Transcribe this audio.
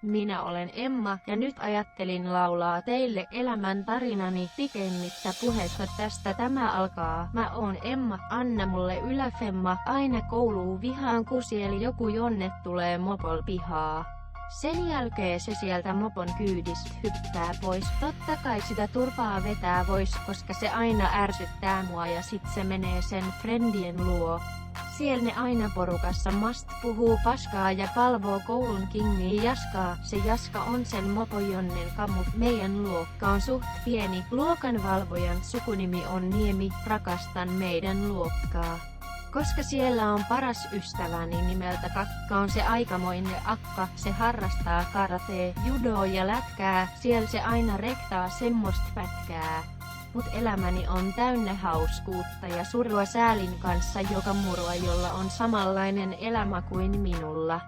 Minä olen Emma ja nyt ajattelin laulaa teille elämän tarinani pikemmittä puhetta tästä tämä alkaa. Mä oon Emma, anna mulle yläfemma, aina kouluun vihaan kun siellä joku jonne tulee mopol pihaa. Sen jälkeen se sieltä mopon kyydistä hyppää pois, totta kai sitä turpaa vetää vois, koska se aina ärsyttää mua ja sit se menee sen friendien luo. Siellä ne aina porukassa mast puhuu paskaa ja palvoo koulun kingiä Jaskaa. Se Jaska on sen mopojonnen kamut. Meidän luokka on suht pieni. Luokan valvojan sukunimi on Niemi. Rakastan meidän luokkaa. Koska siellä on paras ystäväni nimeltä Kakka on se aikamoinen akka. Se harrastaa karate, judoa ja lätkää. Siellä se aina rektaa semmoista pätkää. Mut elämäni on täynnä hauskuutta ja surua säälin kanssa joka murua, jolla on samanlainen elämä kuin minulla.